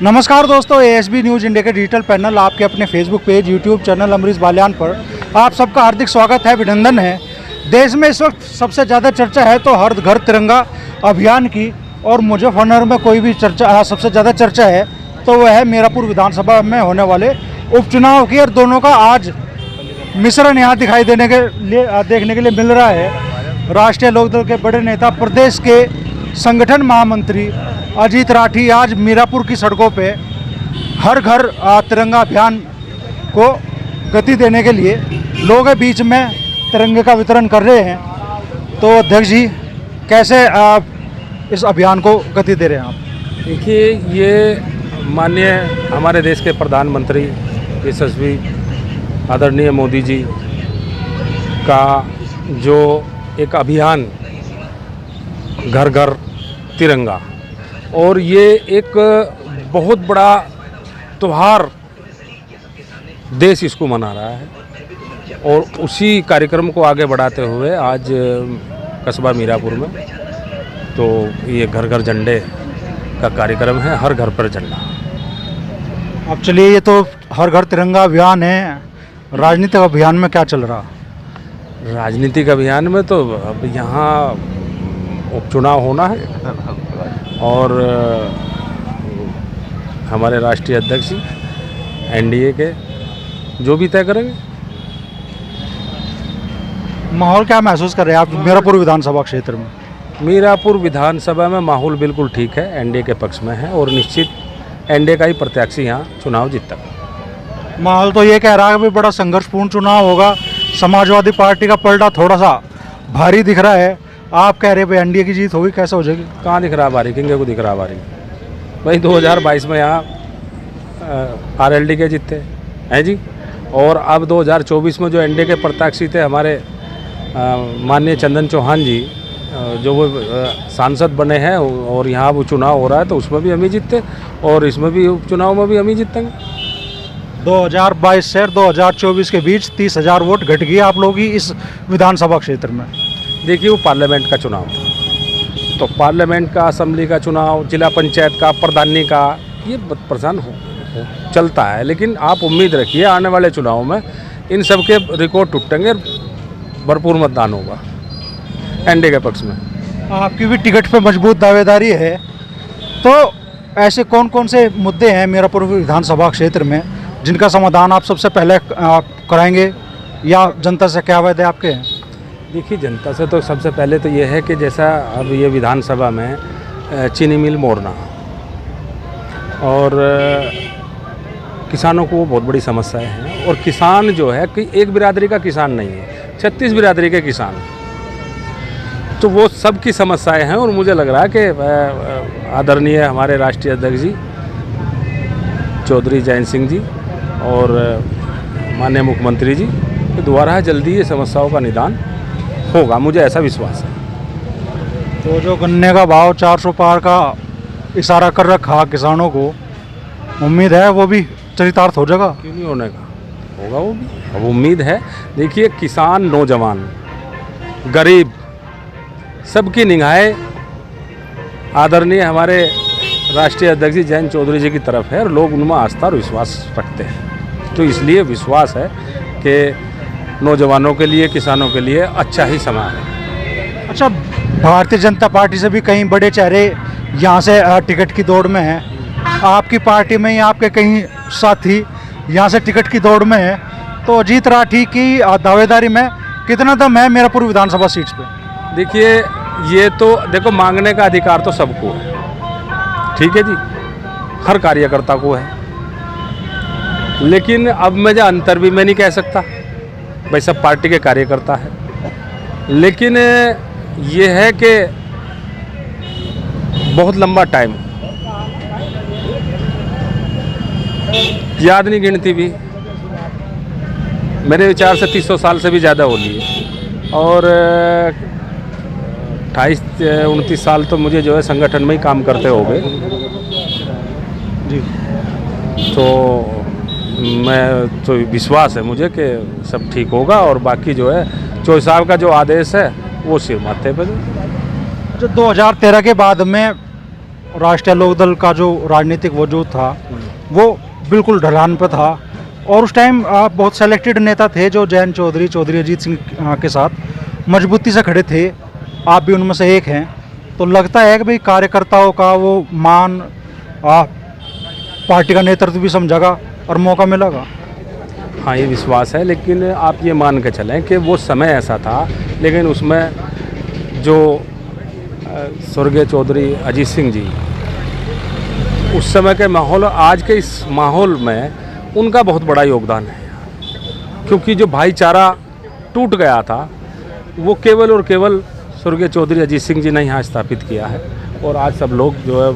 नमस्कार दोस्तों, ASB news India के डिजिटल पैनल आपके अपने Facebook page, YouTube channel Amrish Baliyan पर आप सबका हार्दिक स्वागत है, अभिनंदन है। देश में इस वक्त सबसे ज़्यादा चर्चा है तो हर घर तिरंगा अभियान की, और मुजफ्फरनगर में कोई भी चर्चा सबसे ज़्यादा चर्चा है तो वह है मीरापुर विधानसभा में होने वाले उपचुनाव की। और दोनों का आज मिश्रण यहाँ दिखाई देखने के लिए मिल रहा है। राष्ट्रीय लोकदल के बड़े नेता, प्रदेश के संगठन महामंत्री अजीत राठी आज मीरापुर की सड़कों पे हर घर तिरंगा अभियान को गति देने के लिए लोगों के बीच में तिरंगे का वितरण कर रहे हैं। तो अध्यक्ष जी, कैसे इस अभियान को गति दे रहे हैं आप? देखिए, ये माननीय हमारे देश के प्रधानमंत्री यशस्वी आदरणीय मोदी जी का जो एक अभियान घर घर तिरंगा, और ये एक बहुत बड़ा त्यौहार देश इसको मना रहा है, और उसी कार्यक्रम को आगे बढ़ाते हुए आज कस्बा मीरापुर में तो ये घर घर झंडे का कार्यक्रम है, हर घर पर झंडा। अब चलिए, ये तो हर घर तिरंगा अभियान है, राजनीतिक अभियान में क्या चल रहा? राजनीतिक अभियान में तो अब यहाँ उपचुनाव होना है, और हमारे राष्ट्रीय अध्यक्ष एनडीए के जो भी तय करेंगे। माहौल क्या महसूस कर रहे हैं आप मीरापुर विधानसभा क्षेत्र में? मीरापुर विधानसभा में माहौल बिल्कुल ठीक है, एनडीए के पक्ष में है, और निश्चित एनडीए का ही प्रत्याशी यहाँ चुनाव जीतता है। माहौल तो ये कह रहा है कि बड़ा संघर्षपूर्ण चुनाव होगा, समाजवादी पार्टी का पलड़ा थोड़ा सा भारी दिख रहा है। आप कह रहे हैं एनडीए की जीत होगी, कैसे हो जाएगी? कहाँ दिख रहा भारी? किंगे को दिख रहा भारी? भाई 2022 में यहाँ आरएलडी के जीते हैं जी, और अब 2024 में जो एनडीए के प्रत्याशी थे हमारे माननीय चंदन चौहान जी, जो वो सांसद बने हैं, और यहाँ अब चुनाव हो रहा है तो उसमें भी हम ही जीतते, और इसमें भी उपचुनाव में भी हम ही जीतेंगे। 2022 से 2024 के बीच 30,000 वोट घट गई आप लोगों की इस विधानसभा क्षेत्र में। देखिए, वो पार्लियामेंट का चुनाव था, तो पार्लियामेंट का, असेंबली का चुनाव, जिला पंचायत का, प्रधानी का, ये प्रधान चलता है। लेकिन आप उम्मीद रखिए आने वाले चुनाव में इन सब के रिकॉर्ड टूटेंगे, भरपूर मतदान होगा एनडीए के पक्ष में। आपकी भी टिकट पे मजबूत दावेदारी है, तो ऐसे कौन कौन से मुद्दे हैं मीरापुर विधानसभा क्षेत्र में जिनका समाधान आप सबसे पहले कराएंगे, या जनता से क्या वादे आपके हैं? देखिए, जनता से तो सबसे पहले तो ये है कि जैसा अब ये विधानसभा में चीनी मिल मोड़ना, और किसानों को वो बहुत बड़ी समस्याएं हैं, और किसान जो है कि एक बिरादरी का किसान नहीं है, 36 बिरादरी के किसान, तो वो सब की समस्याएं हैं। और मुझे लग रहा है कि आदरणीय हमारे राष्ट्रीय अध्यक्ष जी चौधरी जयंत सिंह जी और माननीय मुख्यमंत्री जी के द्वारा जल्दी ये समस्याओं का निदान होगा, मुझे ऐसा विश्वास है। तो जो गन्ने का भाव 400 पार का इशारा कर रखा किसानों को, उम्मीद है वो भी चरितार्थ हो जाएगा? क्यों नहीं होने का, होगा वो भी, अब उम्मीद है। देखिए, किसान, नौजवान, गरीब, सबकी निगाहें आदरणीय हमारे राष्ट्रीय अध्यक्ष जी जयंत चौधरी जी की तरफ है, और लोग उनमें आस्था और विश्वास रखते हैं। तो इसलिए विश्वास है कि नौजवानों के लिए, किसानों के लिए अच्छा ही समय है। अच्छा, भारतीय जनता पार्टी से भी कई बड़े चेहरे यहाँ से टिकट की दौड़ में हैं। आपकी पार्टी में ही आपके कई साथी यहाँ से टिकट की दौड़ में हैं, तो अजीत राठी की दावेदारी में कितना दम है मीरापुर विधानसभा सीट पे? देखिए, ये तो देखो, मांगने का अधिकार तो सबको है, ठीक है जी, हर कार्यकर्ता को है। लेकिन अब मैं जो अंतर भी मैं नहीं कह सकता, भाई सब पार्टी के कार्यकर्ता है। लेकिन ये है कि बहुत लंबा टाइम, याद नहीं गिनती भी, मेरे विचार से 300 साल से भी ज़्यादा हो लिए, और 28-29 साल तो मुझे जो है संगठन में ही काम करते हो गए जी। तो मैं तो विश्वास है मुझे कि सब ठीक होगा, और बाकी जो है चौधरी साहब का जो आदेश है वो सिर माथे पर। जो 2013 के बाद में राष्ट्रीय लोकदल का जो राजनीतिक वजूद था वो बिल्कुल ढलान पर था, और उस टाइम आप बहुत सेलेक्टेड नेता थे जो जयंत चौधरी, चौधरी अजीत सिंह के साथ मजबूती से खड़े थे। आप भी उनमें से एक हैं। तो लगता है कि भाई कार्यकर्ताओं का वो मान, पार्टी का नेतृत्व भी समझेगा और मौका मिलेगा। हाँ, ये विश्वास है, लेकिन आप ये मान के चलें कि वो समय ऐसा था, लेकिन उसमें जो स्वर्गीय चौधरी अजीत सिंह जी, उस समय के माहौल और आज के इस माहौल में उनका बहुत बड़ा योगदान है। क्योंकि जो भाईचारा टूट गया था वो केवल और केवल स्वर्गीय चौधरी अजीत सिंह जी ने यहाँ स्थापित किया है, और आज सब लोग जो है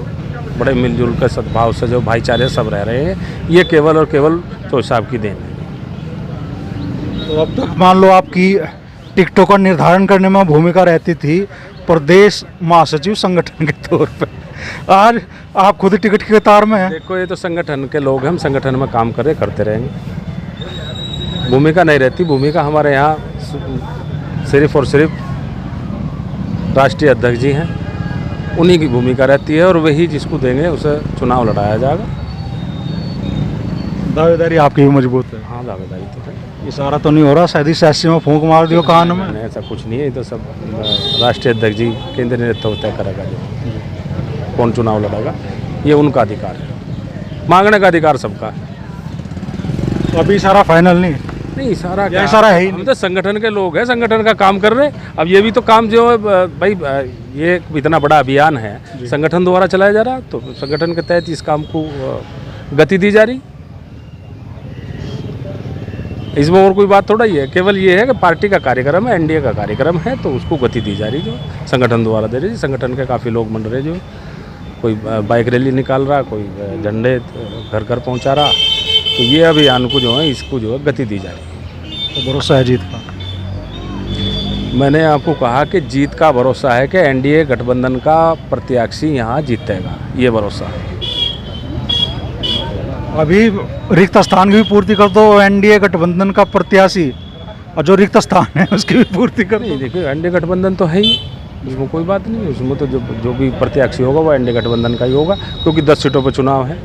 बड़े मिलजुल कर सद्भाव से जो भाईचारे सब रह रहे हैं, ये केवल और केवल चौधरी साहब की देन है। तो अब तक मान लो आपकी टिकटों का निर्धारण करने में भूमिका रहती थी प्रदेश महासचिव संगठन के तौर पे, आज आप खुद टिकट की कतार में हैं। देखो, ये तो संगठन के लोग हैं, हम संगठन में काम करते रहेंगे। भूमिका नहीं रहती, भूमिका हमारे यहाँ सिर्फ और सिर्फ राष्ट्रीय अध्यक्ष जी हैं, उन्हीं की भूमिका रहती है, और वही जिसको देंगे उसे चुनाव लड़ाया जाएगा। दावेदारी आपकी भी मजबूत है। हाँ, दावेदारी तो है। इशारा तो नहीं हो रहा शायद सियासी में फूंक मार दियो कान में? नहीं, ऐसा कुछ नहीं है, ये तो सब राष्ट्रीय अध्यक्ष जी, केंद्रीय नेतृत्व तय करेगा जो कौन चुनाव लड़ेगा, ये उनका अधिकार है, मांगने का अधिकार सबका है। तो अभी इशारा फाइनल नहीं? नहीं, इशारा क्या इशारा है ही हम तो संगठन के लोग हैं, संगठन का काम कर रहे हैं। अब ये भी तो काम जो है भाई, ये इतना बड़ा अभियान है, संगठन द्वारा चलाया जा रहा, तो संगठन के तहत इस काम को गति दी जा रही। इसमें और कोई बात थोड़ा ही है, केवल ये है कि पार्टी का कार्यक्रम है, एनडीए का कार्यक्रम है, तो उसको गति दी जा रही जो संगठन द्वारा दे रही। संगठन के काफ़ी लोग बन रहे, जो कोई बाइक रैली निकाल रहा, कोई झंडे घर घर पहुंचा रहा, तो ये अभियान को जो है, इसको जो है गति दी जा रही है। तो भरोसा है जीत का? मैंने आपको कहा कि जीत का भरोसा है कि एनडीए गठबंधन का प्रत्याशी यहाँ जीतेगा, ये भरोसा है। अभी रिक्त स्थान की भी पूर्ति कर दो एनडीए गठबंधन का प्रत्याशी, और जो रिक्त स्थान है उसकी भी पूर्ति कर दो। देखिए, एनडीए गठबंधन तो है ही, उसमें कोई बात नहीं है। उसमें तो जो भी प्रत्याशी होगा वो एनडीए गठबंधन का ही होगा, क्योंकि 10 सीटों पर चुनाव है,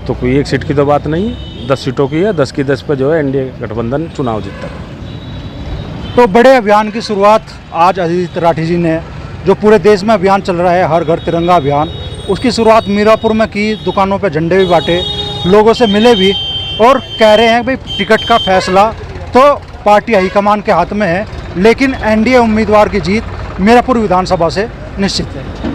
तो कोई एक सीट की तो बात नहीं है, 10 सीटों की है, 10 की 10 पे जो है एनडीए गठबंधन चुनाव जीतता है। तो बड़े अभियान की शुरुआत आज आदित्य राठी जी ने, जो पूरे देश में अभियान चल रहा है हर घर तिरंगा अभियान, उसकी शुरुआत मीरापुर में की। दुकानों पे झंडे भी बांटे, लोगों से मिले भी, और कह रहे हैं भाई टिकट का फैसला तो पार्टी हाईकमान के हाथ में है, लेकिन एनडीए उम्मीदवार की जीत मीरापुर विधानसभा से निश्चित है।